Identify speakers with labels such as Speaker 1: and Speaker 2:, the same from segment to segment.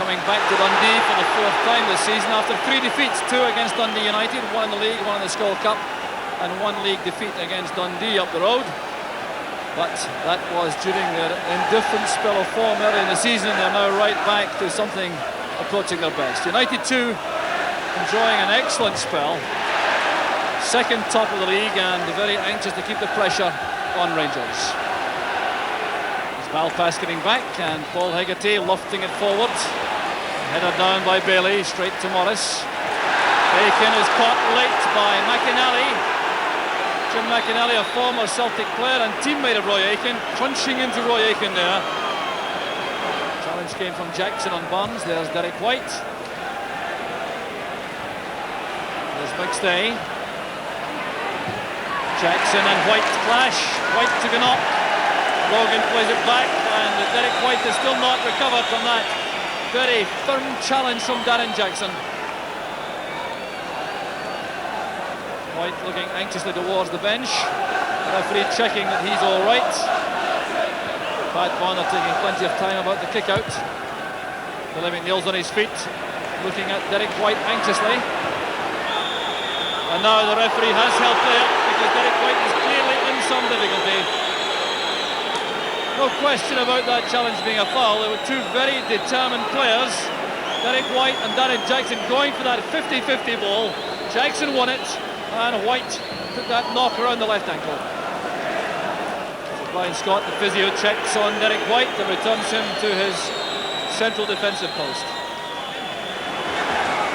Speaker 1: coming back to Dundee for the fourth time this season after 3 defeats, 2 against Dundee United, 1 in the league, 1 in the Skull Cup, and 1 league defeat against Dundee up the road. But that was during their indifferent spell of form early in the season. They're now right back to something approaching their best. United 2 enjoying an excellent spell, second top of the league, and very anxious to keep the pressure on Rangers. Malpass getting back, and Paul Hegarty lofting it forward. Header down by Bailey, straight to Morris. Aiken is caught late by McInally. Jim McInally, a former Celtic player and teammate of Roy Aiken, crunching into Roy Aiken there. Challenge came from Jackson on Barnes. There's Derek White. There's McStay. Jackson and White clash. White took a knock. Logan plays it back, and Derek White has still not recovered from that very firm challenge from Darren Jackson. White looking anxiously towards the bench. The referee checking that he's all right. Pat Bonner taking plenty of time about the kick out. Billy McNeil's on his feet, looking at Derek White anxiously. And now the referee has held play up because Derek White is clearly in some difficulty. No question about that challenge being a foul. There were two very determined players, Derek White and Darren Jackson, going for that 50-50 ball. Jackson won it, and White took that knock around the left ankle. So Brian Scott, the physio, checks on Derek White and returns him to his central defensive post.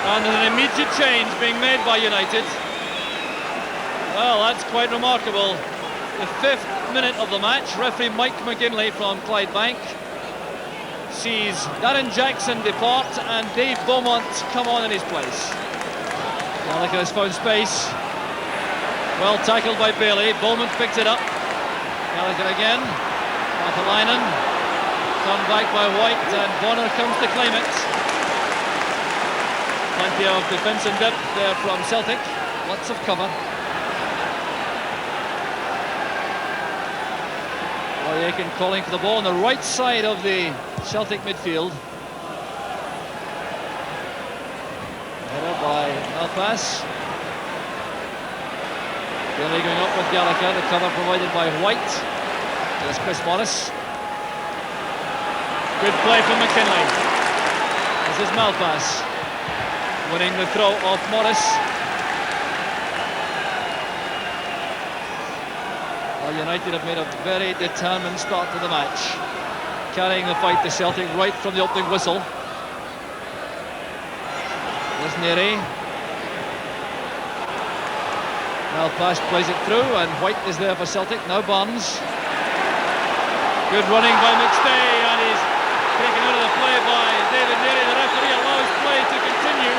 Speaker 1: And an immediate change being made by United. Well, that's quite remarkable. The 5th minute of the match, referee Mike McGinley from Clydebank sees Darren Jackson depart and Dave Beaumont come on in his place. Gallagher has found space. Well tackled by Bailey. Beaumont picks it up. Gallagher again. Matalainen. Turned back by White, and Bonner comes to claim it. Plenty of defence and depth there from Celtic. Lots of cover. Roy Aiken calling for the ball on the right side of the Celtic midfield. Header by Malpass. Billy going up with Gallagher, the cover provided by White. There's Chris Morris. Good play from McKinley. This is Malpass winning the throw off Morris. United have made a very determined start to the match, carrying the fight to Celtic right from the opening whistle. There's Neary. Malpass plays it through, and White is there for Celtic. Now Barnes. Good running by McStay, and he's taken out of the play by David Neary. The referee allows play to continue.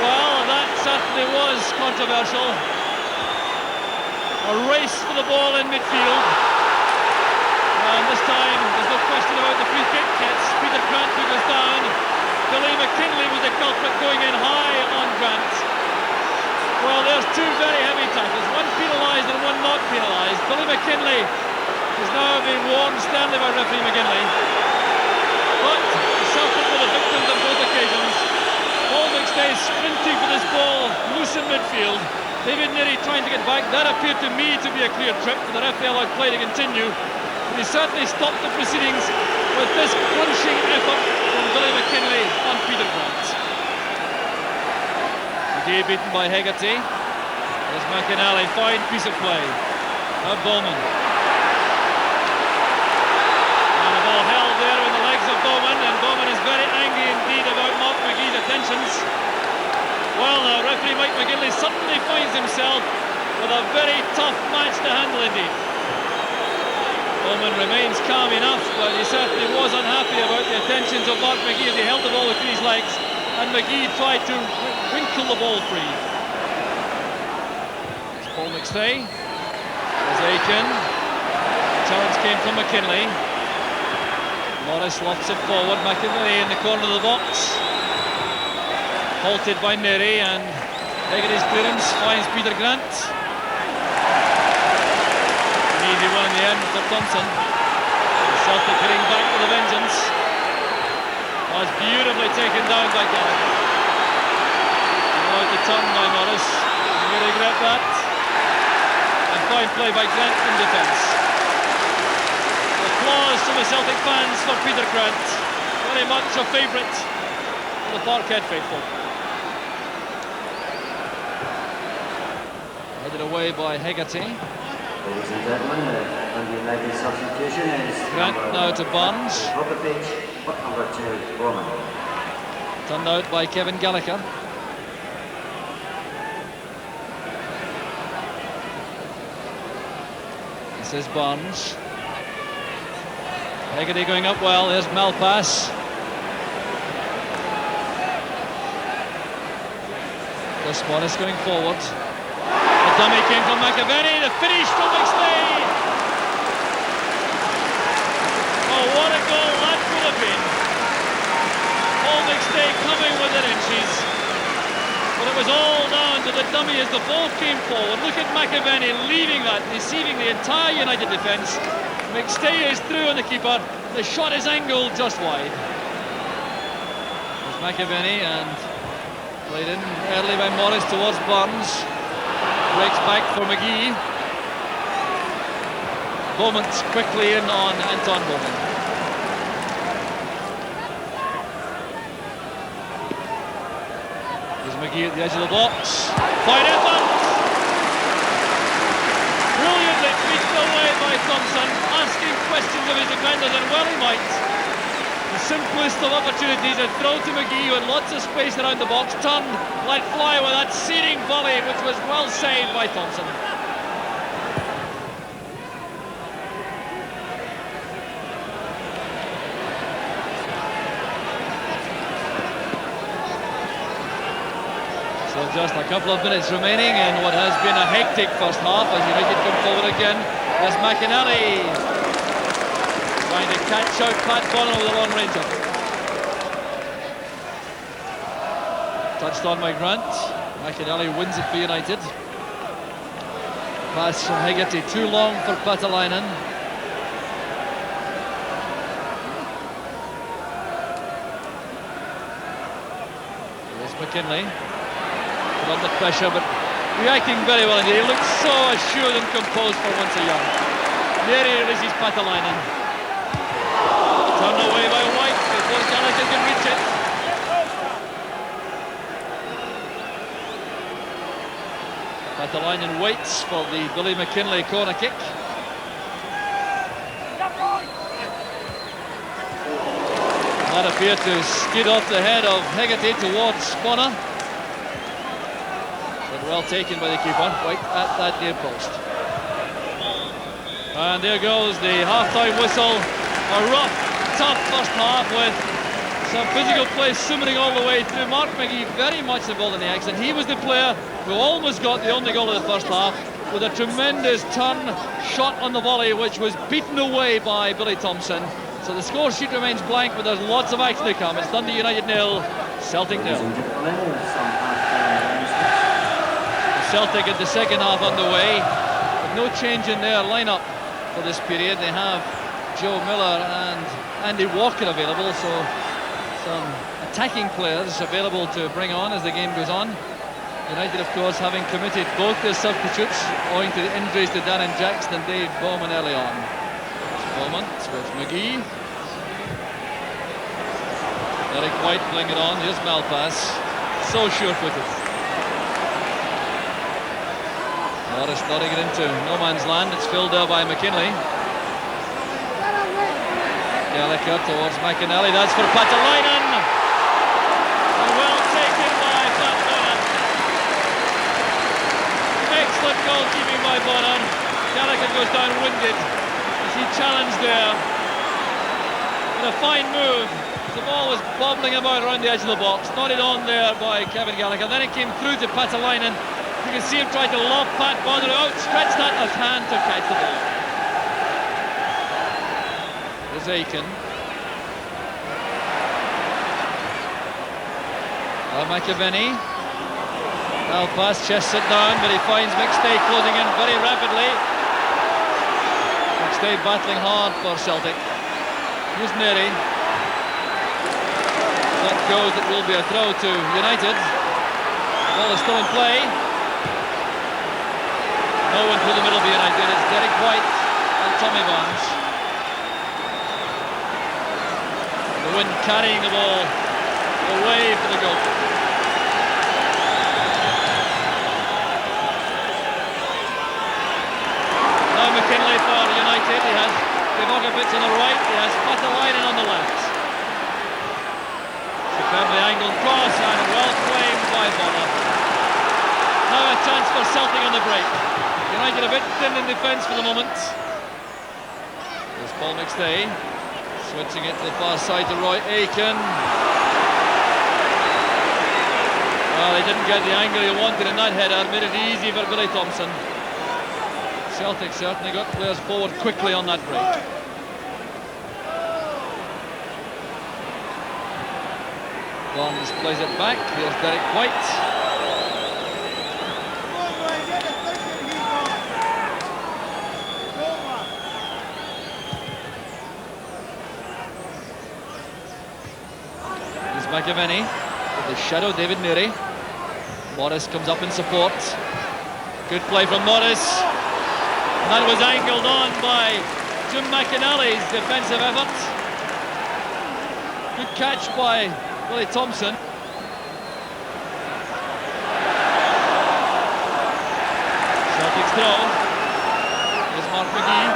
Speaker 1: Well, that certainly was controversial. A race for the ball in midfield, and this time there's no question about the free kick. It's Peter Grant who goes down. Billy McKinley was the culprit, going in high on Grant. Well, there's two very heavy tackles, one penalised and one not penalised. Billy McKinley is now being warned sternly by referee McGinley, but the Celtic were the victims on both occasions. Paul McStay sprinting for this ball loose in midfield. David Neary trying to get back. That appeared to me to be a clear trip, and the referee allowed play to continue. But he certainly stopped the proceedings with this crunching effort from Billy McKinley on Peter Grant. McGee beaten by Hegarty. There's McInally, fine piece of play. Now Bowman. And the ball held there in the legs of Bowman, and Bowman is very angry indeed about Mark McGee's attentions. Well, now, referee Mike McGinley suddenly finds himself with a very tough match to handle indeed. Bowman remains calm enough, but he certainly was unhappy about the attentions of Mark McGee as he held the ball between his legs, and McGee tried to winkle the ball free. It's Paul McStay. There's Aiken. Challenge came from McKinley. Morris lofts it forward. McInerney in the corner of the box. Halted by Neary, and Hegarty's clearance finds Peter Grant. An easy one in the end for Thompson. Celtic hitting back with a vengeance. Beautifully taken down by Gallagher. Allowed to turn by Morris. You may regret that. And fine play by Grant in defence. Applause to the Celtic fans for Peter Grant. Very much a favourite for the Parkhead faithful. Headed away by Hegarty.
Speaker 2: Ladies and gentlemen, the United substitution is
Speaker 1: Grant now to Barnes.
Speaker 2: Top of pitch, but number 2, Bowman.
Speaker 1: Turned out by Kevin Gallagher. This is Barnes. Hegarty going up well. There's Malpass. This one is going forward. The dummy came from McAvenny. The finish from McStay. Oh, what a goal that could have been. Paul McStay coming within inches. But it was all down to the dummy as the ball came forward. Look at McAvenny leaving that, deceiving the entire United defence. McStay is through on the keeper. The shot is angled just wide. There's McAvenny and played in early by Morris towards Barnes. Breaks back for McGee. Bowman quickly in on Anton Bowman. There's McGee at the edge of the box. Fine effort! Brilliantly beaten away by Thompson, asking questions of his defenders, and well he might. The simplest of opportunities, a throw to McGee with lots of space around the box, turned, let fly with that searing volley, which was well saved by Thompson. So just a couple of minutes remaining in what has been a hectic first half as United come forward again. There's McInally trying to catch out Pat Bonner with a long ranger. Touched on by Grant. McInally wins it for United. Pass from Hegarty, too long for Patalainen. There's McKinlay. Under pressure, but reacting very well indeed. He looks so assured and composed for once a young. There he is, he's Patalainen. Turned away by White before Gallagher can reach it. Patalainen waits for the Billy McKinlay corner kick. That appeared to skid off the head of Hegarty towards Bonner. Well taken by the keeper, right at that near post. And there goes the half-time whistle. A rough, tough first half with some physical play simmering all the way through. Mark McGee very much involved in the action. He was the player who almost got the only goal of the first half with a tremendous turn shot on the volley, which was beaten away by Billy Thompson. So the score sheet remains blank, but there's lots of action to come. It's Dundee United 0, Celtic 0. Celtic at the second half underway, with no change in their lineup for this period. They have Joe Miller and Andy Walker available, so some attacking players available to bring on as the game goes on. United, of course, having committed both their substitutes owing to the injuries to Darren Jackson and Dave Bowman early on. Bowman with McGee. Eric White playing it on. Here's Malpass, so sure-footed. Morris nodding it into no man's land. It's filled there by McKinlay. Gallagher towards McInally. That's for Patalainen. And well taken by Pat Bonner. Excellent goalkeeping by Bonner. Gallagher goes down winded as he challenged there. And a fine move. The ball was bobbling about around the edge of the box. Nodded on there by Kevin Gallagher. Then it came through to Patalainen. You can see him try to lob Pat Bonner out, stretch that left hand to catch the ball. There's Aiken. McAvenny. Now pass, chests it down, but he finds McStay closing in very rapidly. McStay battling hard for Celtic. Here's Neri. That goes, it will be a throw to United. The ball is still in play. No one through the middle of United. It's Derek White and Tommy Barnes. The wind carrying the ball away for the goal. Now McKinley for United. He has Divojevic on the right. He has Patalainen on the left. Superbly angled cross and well claimed by Bonner. Now a chance for Celtic on the break. United a bit thin in defence for the moment. There's Paul McStay switching it to the far side to Roy Aitken. Well, he didn't get the angle he wanted in that header. Made it easy for Billy Thompson. Celtic certainly got players forward quickly on that break. Barnes plays it back. Here's Derek White. Here's McAvenny with the shadow David Murray. Morris comes up in support. Good play from Morris. And that was angled on by Jim McInally's defensive effort. Good catch by Billy Thompson. Celtic's throw. Here's Mark McGee.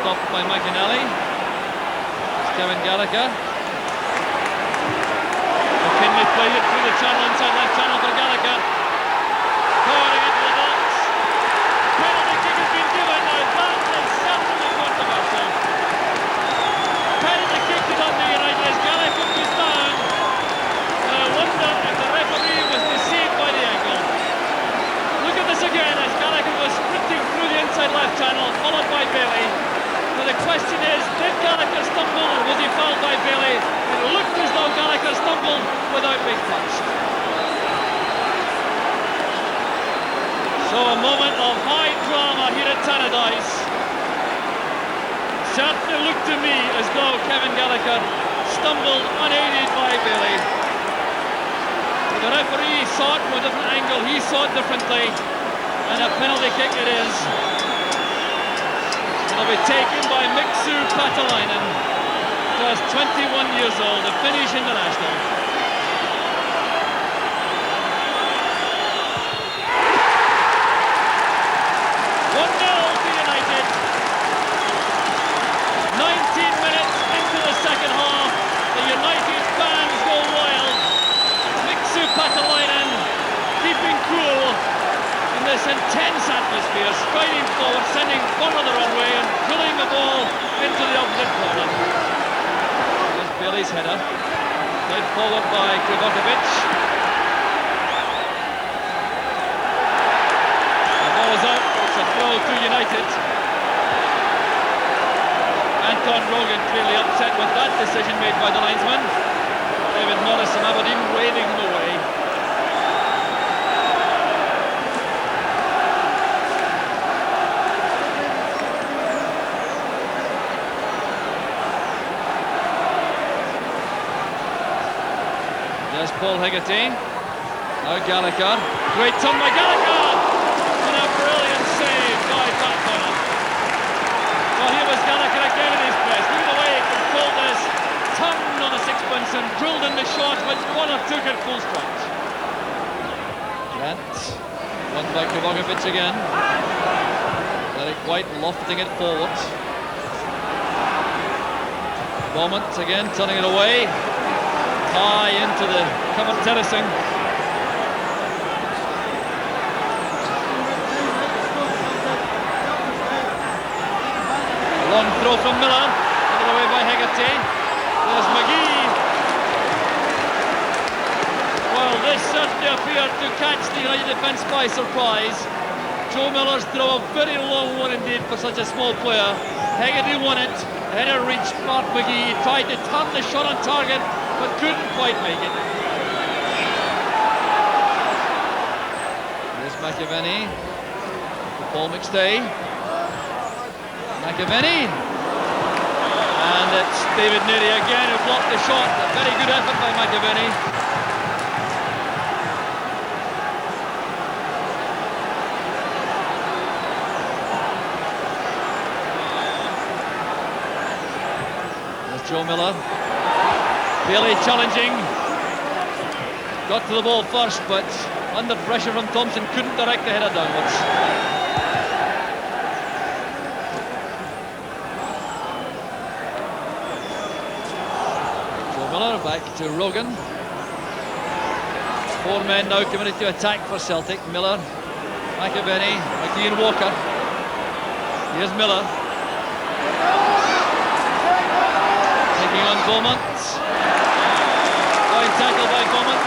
Speaker 1: Stopped by McInally. It's Kevin Gallagher. McKinley plays it through the channel, inside left channel for Gallagher. Pouring into the box. Penalty kick has been given. Now that is certainly controversial. Penalty kick to Dundee United as Gallagher goes down. I wonder if the referee was deceived by the angle. Look at this again as Gallagher was sprinting through the inside left channel, followed by Bailey. Now the question is, did Gallagher stumble or was he fouled by Bailey? It looked as though Gallagher stumbled without being touched. So a moment of high drama here at Tannadice. Certainly looked to me as though Kevin Gallagher stumbled unaided by Bailey. But the referee saw it from a different angle, he saw it differently, and a penalty kick it is. It'll be taken by Miksu Patalainen, just 21 years old, a Finnish international. Patalainen keeping cool in this intense atmosphere, striding forward, sending one on the runway and drilling the ball into the opposite corner. There's Bailey's header, played forward by Divojevic. The ball is out, it's a throw to United. Anton Rogan clearly upset with that decision made by the linesman. David Morris and Aberdeen waving him away. There's Paul Hegarty. Now Gallagher. Great turn by Gallagher! And a brilliant save by Pat Bonner. Well, here was Gallagher again in his best. Look at the way he controlled this. Turned on a sixpence and drilled in the shot, which Bonner took at full stride. Grant, won by Divojevic again. Derek White lofting it forward. Beaumont again, turning it away. High into the covered terracing. A long throw from Miller, given away by Hegarty. There's McGee. Well, this certainly appeared to catch the United defence by surprise. Joe Miller's throw, a very long one indeed for such a small player. Hegarty won it. The header reached Mark McGee. He tried to turn the shot on target, but couldn't quite make it. There's McAvenny. Paul McStay. McAvenny. And it's David Neary again who blocked the shot. A very good effort by McAvenny. There's Joe Miller. Bailey challenging. Got to the ball first, but under pressure from Thompson, couldn't direct the header downwards. Joe Miller back to Rogan. 4 men now committed to attack for Celtic. Miller, McAvenny, McGee Walker. Here's Miller. Taking on Beaumont. Fine tackle by Beaumont.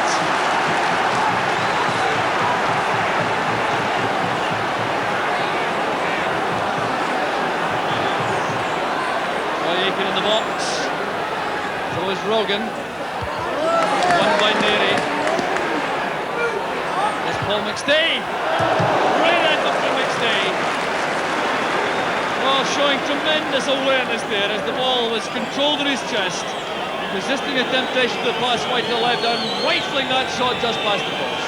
Speaker 1: Aiken in the box. So is Rogan. Won by Neary. There's Paul McStay. Great effort from McStay. Oh, showing tremendous awareness there as the ball was controlled in his chest. Resisting a temptation to pass wide to the left and rifling that shot just past the post.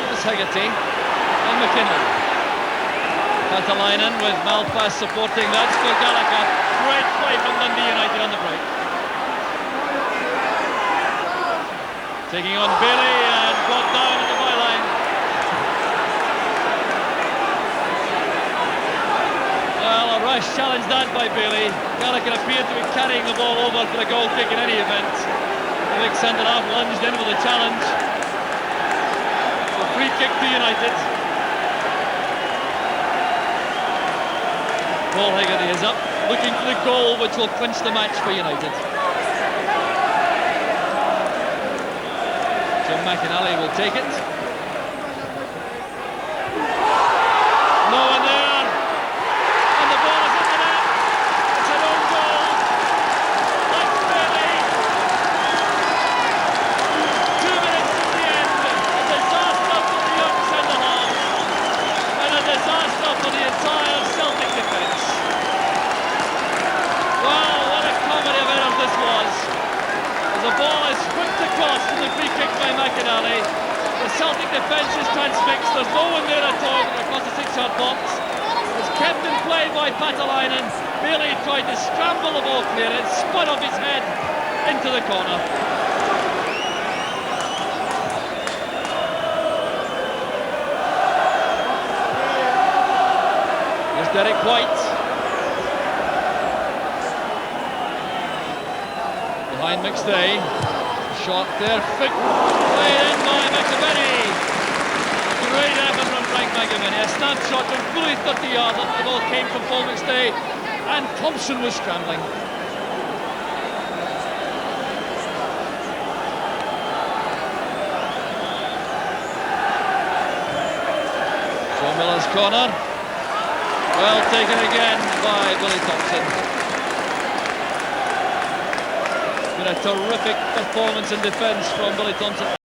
Speaker 1: There's Hegarty and McKinley. Patalainen with Malpass supporting that for Gallagher. Great play from Dundee United on the break. Taking on Bailey and brought down at the byline. Well, a rash challenge that by Bailey. Gallagher appeared to be carrying the ball over for a goal kick in any event. The big centre-half lunged in with a challenge. A free kick to United. Paul Hegarty is up, looking for the goal which will clinch the match for United. Jim McInally will take it. No one there. And the ball is in the net. It's an own goal. That's Bailey. 2 minutes to the end. A disaster for the young centre-half. And a disaster for the entire Celtic defence. Wow, what a comedy of errors this was. As the ball is whipped across from the free kick by McInally. The Celtic defence is transfixed. There's no one there at all across the 6-yard box. It's kept in play by Patalainen. Bailey tried to scramble the ball clear. It spun off his head into the corner. Here's Derek White. Behind McStay. Shot there, played in by McAvenny. Great effort from Frank McAvenny. A snapshot from fully 30 yards. The ball came from Paul McStay, and Thompson was scrambling. Joe Miller's corner. Well taken again by Billy Thompson. A terrific performance in defence from Billy Thompson.